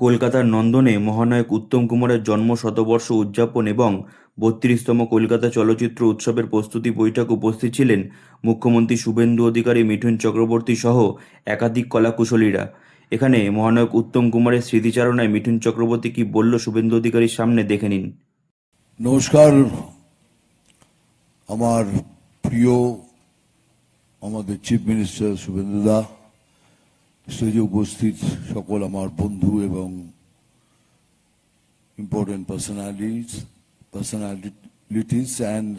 কলকাতার নন্দনে মহানায়ক উত্তম কুমারের জন্ম শতবর্ষ উদযাপন এবং ৩২তম কলকাতা চলচ্চিত্র উৎসবের প্রস্তুতি বৈঠকে উপস্থিত ছিলেন মুখ্যমন্ত্রী শুভেন্দু অধিকারী, মিঠুন চক্রবর্তী সহ একাধিক কলাকুশলীরা। এখানে মহানায়ক উত্তম কুমারের স্মৃতিচারণায় মিঠুন চক্রবর্তী কি বলল শুভেন্দু অধিকারীর সামনে দেখে নিন। নমস্কার। আমার প্রিয় আমাদের চিফ মিনিস্টার শুভেন্দুদা, স্টেজে উপস্থিত সকল আমার বন্ধু এবং ইম্পর্টেন্ট পার্সোনালিটিস অ্যান্ড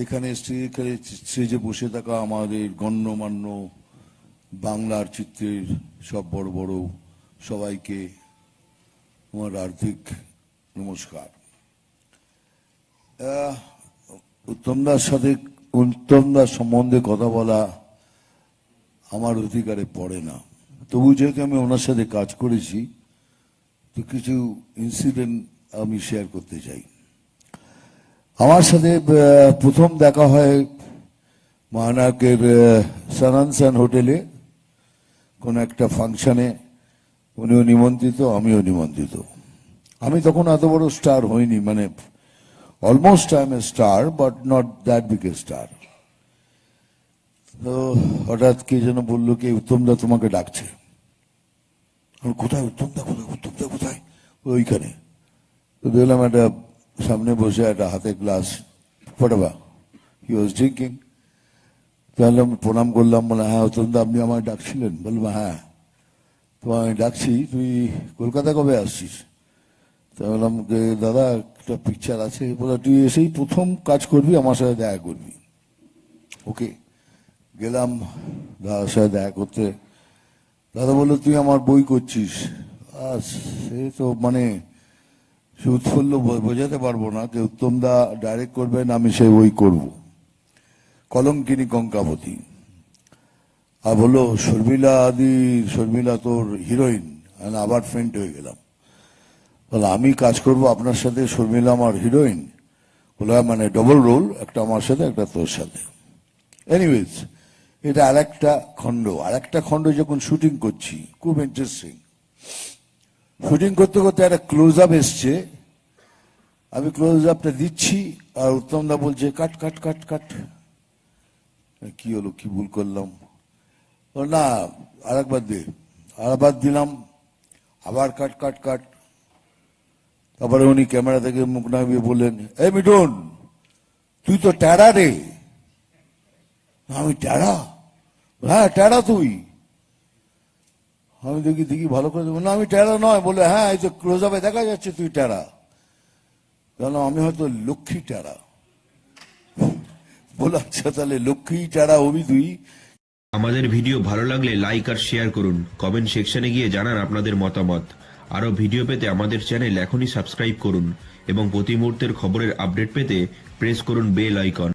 এখানে স্টেজে বসে থাকা আমাদের গণ্যমান্য বাংলার চিত্রের সব বড় বড় সবাইকে আমার হার্দিক নমস্কার। উত্তমদার সম্বন্ধে কথা বলা আমার অধিকারে পড়ে না, তবু যেহেতু আমি ওনার সাথে কাজ করেছি তো কিছু ইনসিডেন্ট আমি শেয়ার করতে চাই। আমার সাথে প্রথম দেখা হয় মহানায়কের সানানসান হোটেলে কোন একটা ফাংশনে। উনিও নিমন্ত্রিত, আমিও নিমন্ত্রিত। আমি তখন এত বড় স্টার হইনি, মানে almost I M A star but not that big A star. তো হঠাৎ কে যেন বললো কি উত্তমদা তোমাকে ডাকছে। কোথায় উত্তমদা, কোথায় উত্তমদা, কোথায়? ওইখানে। তো দেখলাম একটা সামনে বসে একটা হাতে গ্লাস ফটাবা, হি ওয়াজ ড্রিঙ্কিং। তাহলে আমি প্রণাম করলাম, বলে হ্যাঁ উত্তমদা আপনি আমায় ডাকছিলেন? বললাম হ্যাঁ, তো আমি ডাকছি, তুই কলকাতা কবে আসছিস? তা বললাম দাদা একটা পিকচার আছে, বলে তুই এসেই প্রথম কাজ করবি, আমার সাথে দেখা করবি। ওকে, গেলাম দাদার সাথে দেখা করতে। দাদা বললো তুই আমার বই করছিস। সে তো মানে সে উৎফুল্ল বোঝাতে পারবো না যে উত্তমদা ডাইরেক্ট করবেন, আমি সেই বই করব, কলঙ্কিনী কঙ্কাবতী। আর বললো শর্মিলা তোর হিরোইন। আবার ফ্রেন্ড হয়ে গেলাম। বলে আমি কাজ করব আপনার সাথে, শর্মিলা আমার হিরোইন? বলে মানে ডবল রোল, একটা আমার সাথে একটা তোর সাথে। এনিওয়েজ, এটা আরেকটা খণ্ড যখন শুটিং করছি, খুব ইন্টারেস্টিং। শুটিং করতে করতে একটা ক্লোজ আপ এসছে, আমি ক্লোজ আপটা দিচ্ছি আর উত্তমদা বলছে কাট কাট কাট কাট। কি হলো, কি ভুল করলাম? না আরেকবার দিলাম, আবার কাট কাট কাট। তারপরে উনি ক্যামেরা থেকে মুখ নামিয়ে বললেন, এই মিঠুন তুই তো ট্যাড়া রে। আমি ট্যাড়া? হ্যাঁ ট্যাড়া তুই। আমি দেখি ভালো করে, না আমি ট্যাড়া নয়। বলে হ্যাঁ এই তো ক্লোজ আপে দেখা যাচ্ছে তুই ট্যাড়া। জানো আমি হয়তো লক্ষ্মী ট্যাড়া। বলে আচ্ছা তাহলে লক্ষ্মী ট্যাড়া হবি তুই। আমাদের ভিডিও ভালো লাগলে লাইক আর শেয়ার করুন, কমেন্ট সেকশনে গিয়ে জানান আপনাদের মতামত। আরও ভিডিও পেতে আমাদের চ্যানেল এখনই সাবস্ক্রাইব করুন এবং প্রতি মুহূর্তের খবরের আপডেট পেতে প্রেস করুন বেল আইকন।